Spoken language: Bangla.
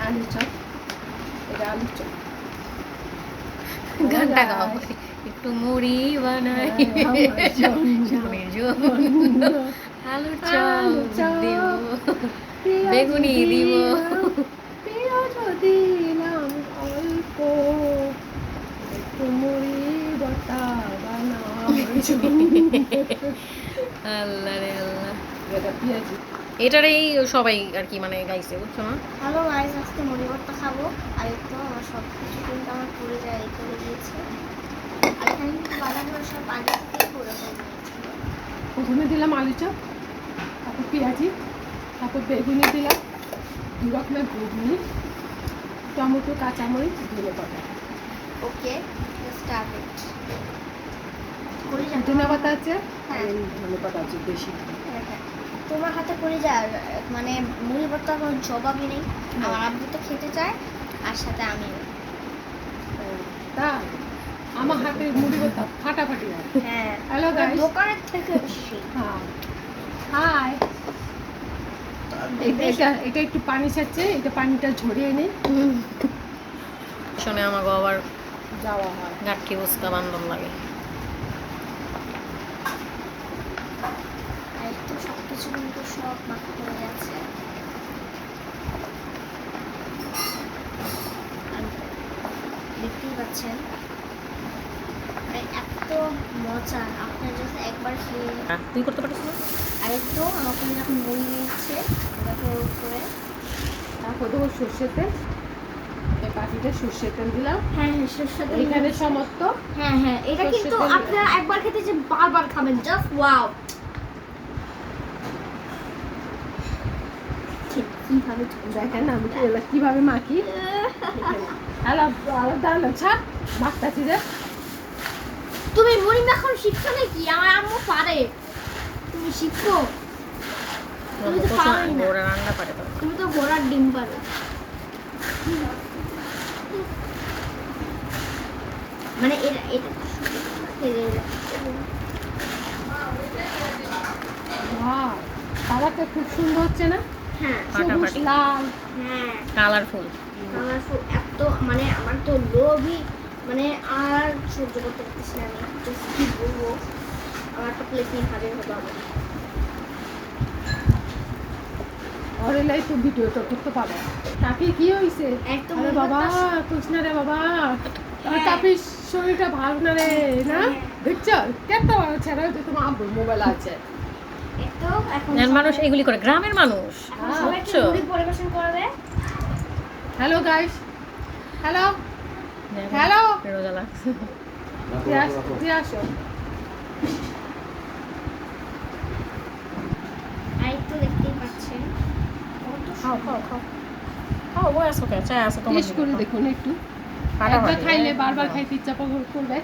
আলু চপ, এটা আলু চপ। গানটা গাও, একটু মুড়ি বানাই, স্বামীর জন্য আলু চপ দিব, বেগুনি দিব, পেঁয়াজ দিলাম অল্প, একটু মুড়ি বটা বানাও। আল্লাহ রে আল্লাহ। এটা পেঁয়াজি। এটারই সবাই আর কি মানে গাইছে, বুঝছো না? হ্যালো গাইস, আজকে মুড়ি ভর্তা খাবো। আর এই তো আমার সব কিছু কিন্তু আমার পুড়ে যায়, এই করে দিয়েছে। আর এখানে কিন্তু বাদামগুলো সব আগে থেকে পুরো হয়ে গিয়েছিল। প্রথমে দিলাম আলু চপ, তারপর পেঁয়াজি, তারপর বেগুনি দিলাম, দু রকমের বেগুনি, টমেটো, কাঁচামরিচ, ধনে পাতা। ওকে, স্টার্ট ইট। ধনে পাতা আছে, হ্যাঁ। ধনে পাতা আছে বেশি। তোমার হাতে পড়ে যায়, মানে মুড়ি ভর্তা কোনো জবাবই নেই। আমার আব্বু তো খেতে চায়, আর সাথে আমি। তা আমার হাতে মুড়ি ভর্তা ফাটাফাটি হয়। হ্যাঁ, হ্যালো গাইস, দোকানের থেকে বেশি। হ্যাঁ, হাই। এটা একটু পানি ছাড়ছে, এটা পানিটা ঝরিয়ে নেই, শুনে আমাকে আবার যাওয়া হয়। গাঠি বুঝকা বান্ধব লাগে। আর একটু সব কিছু কিন্তু সব মাখা হয়ে যাচ্ছে। আর দেখতেই পাচ্ছেন, মানে এত মজা, আপনার যদি একবার খেয়ে। তুই করতে পারিস না? আর একটু আমাকে যখন মুড়ি দিয়েছে ওটাকে উপরে। তারপর দেবো সর্ষের তেল, এই পাখিতে সর্ষের তেল দিলাম। হ্যাঁ হ্যাঁ, সরষের তেল এইখানে দিয়েছে। সমস্ত হ্যাঁ হ্যাঁ, এটা সরষের কিন্তু তেল আপনারা একবার খেতে যে বারবার খাবেন, জাস্ট ওয়াও। কিভাবে দেখেন আমি কিভাবে মাখি। আলাদা আলাদা মাখতাছি রে। তুমি মুড়ি মাখন শিখছো নাকি? আমার আম্মু পারে, তুমি শিখো। তুমি তো পারোই না। ওরা রান্না পারে তো। তুমি তো ঘোড়ার ডিম পারো। মানে এটা এটা ওয়াও, কালারটা খুব সুন্দর হচ্ছে না? হ্যাঁ সবুজ ফাটাফাটি। লাল। হ্যাঁ, কালারফুল। কালারফুল। এত মানে আমার তো লোভই, মানে আর সহ্য করতে পারতেছি না। আমি জাস্ট কি বলবো, আমার তো প্লেট নিয়ে হাজির হতে হবে। ওরে লাই তো ভিডিওটা করতে পারো। তাকে কি হইছে? একদম আরে বাবা, মুড়ি কৃষ্ণ রে বাবা, হ্যাঁ। তাপির শরীরটা ভালো না রে, না? হ্যাঁ। দেখছো কেমন ছেড়ে হইতে তোমার আব্বুর মোবাইল আছে। একটু এখন মানুষ এগুলি করে, গ্রামের মানুষ, এখন সবাই একটু বুঝছো? মুড়ি পরিবেশন করবে। হ্যালো গাইস, হ্যালো হ্যালো, রোজা লাগছে। দিয়ে আসো। আর একটু দেখতেই পাচ্ছেন কত খাও খাও খাও খাও, বয় আসো কে, চায় আসো তোমার টেস্ট করে দেখুন একটু, ফাটাফাটি। একবার খাইলে বারবার খাইতে ইচ্ছা করবে।